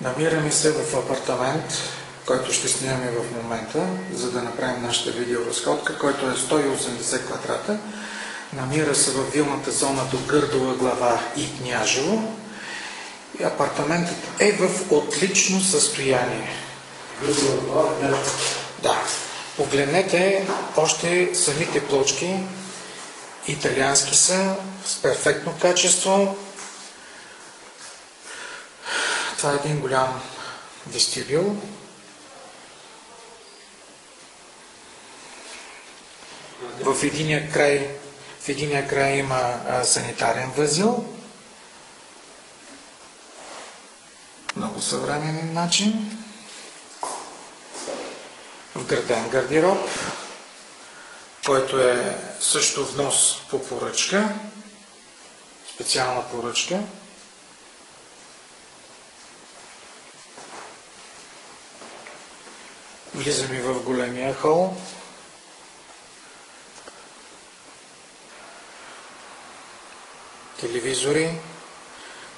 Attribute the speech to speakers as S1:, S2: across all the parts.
S1: Намираме се в апартамент, който ще снимаме в момента, за да направим нашата видеоразходка, който е 180 квадрата. Намира се в вилната зона до Гърдова глава и Княжево. И апартаментът е в отлично състояние. Да. Погледнете още самите плочки. Италиански са, с перфектно качество. Това е един голям вестибюл. В единия край има санитарен възел. Много съвременен начин. Вграден гардероб, който е също внос по поръчка, специална поръчка. Влизаме в големия хол. Телевизори.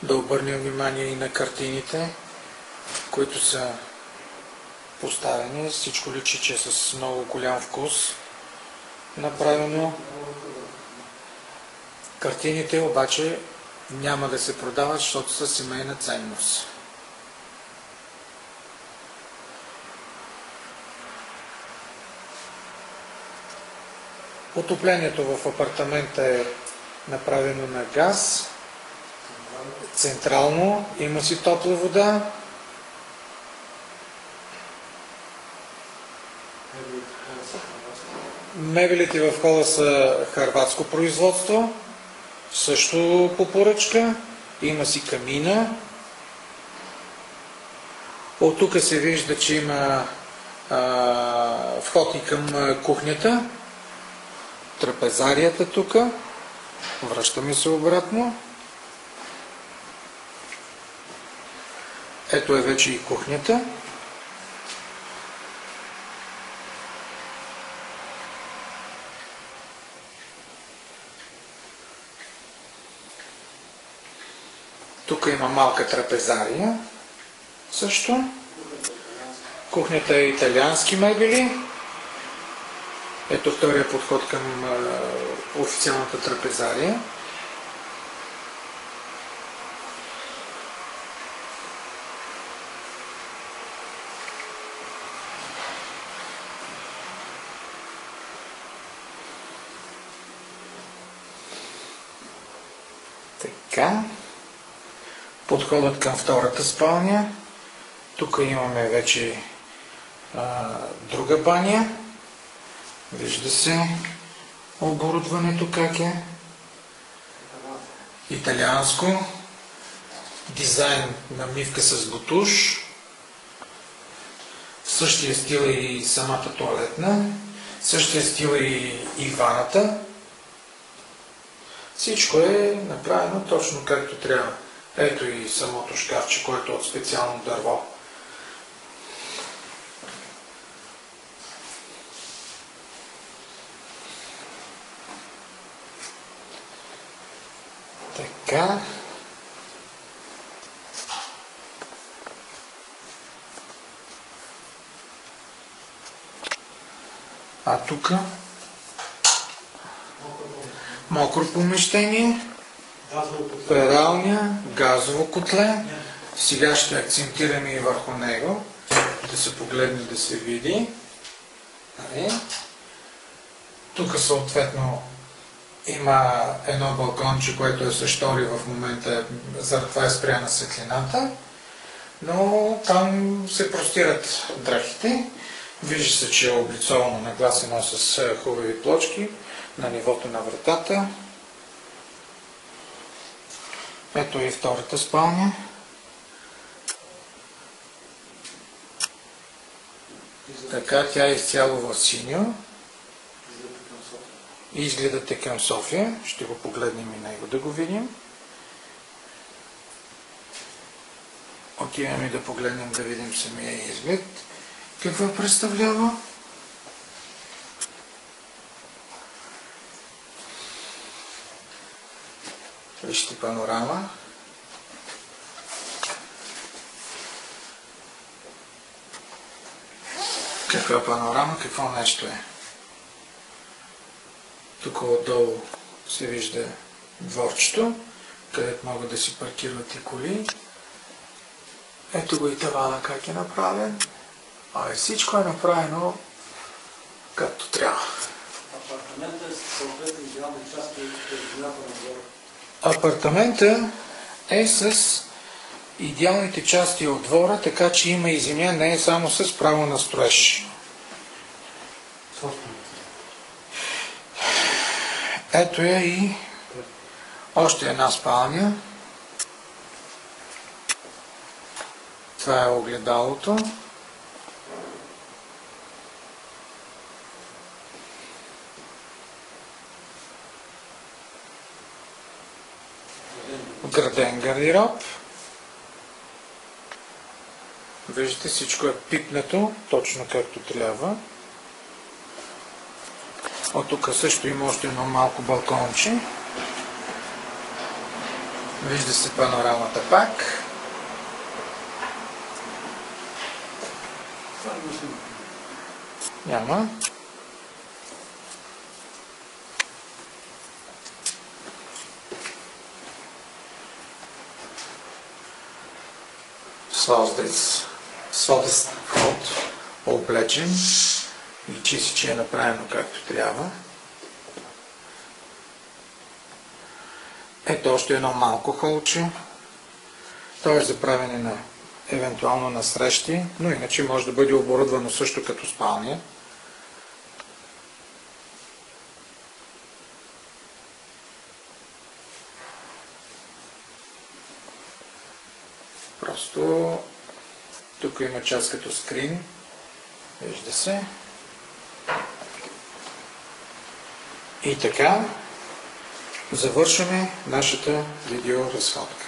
S1: Да обърнем внимание и на картините, които са поставени. Всичко личи, че е с много голям вкус направено. Картините обаче няма да се продават, защото са семейна ценност. Отоплението в апартамента е направено на газ. Централно, има си топла вода. Мебелите в хола са хърватско производство, също по поръчка. Има си камина. От тук се вижда, че има вход и към кухнята. Трапезарията тук. Връщаме се обратно. Ето е вече и кухнята. Тук има малка трапезария също. Кухнята е италиански мебели. Ето втория подход към официалната трапезария. Така. Подходът към втората спалня. Тук имаме вече друга баня. Вижда се оборудването как е. Италианско. Дизайн намивка с бутуш. В същия стил е и самата тоалетна. В същия стил е и ваната. Всичко е направено точно както трябва. Ето и самото шкафче, което е от специално дърво. Така. А тук мокро помещение, пералня, газово котле. Сега ще акцентираме и върху него, да се погледне, да се види. Тук съответно има едно балконче, което е с штори в момента, заради това е спряна светлината, но там се простират дрехите. Вижда се, че е облицовано нагласено с хубави плочки на нивото на вратата. Ето и втората спалня. Така, тя е изцяло в синьо. Изгледате към София. Ще го погледнем и него да го видим. Отиваме да погледнем да видим самия изглед. Какво представлява? Вижте панорама. Каква панорама, какво нещо е. Тук отдолу се вижда дворчето, където могат да си паркират и коли. Ето го и тавана как е направен. Всичко е направено както трябва.
S2: Апартаментът е съответно идеални части от земята на двора.
S1: Апартамента е с идеалните части от двора, така че има и земя, не е само с право на строеж. Ето е и още една спалня. Това е огледалото. Вграден гардероб. Виждате, всичко е пипнато, точно както трябва. От тук също има още едно малко балконче. Вижда се панорамата пак. Няма. Сводест вход, облечен. Личи си, че е направено както трябва. Ето още едно малко холче. То е за правене на евентуално на срещи, но иначе може да бъде оборудвано също като спалня. Просто тук има част като скрин. Вижда се. И така завършваме нашата видеоразходка.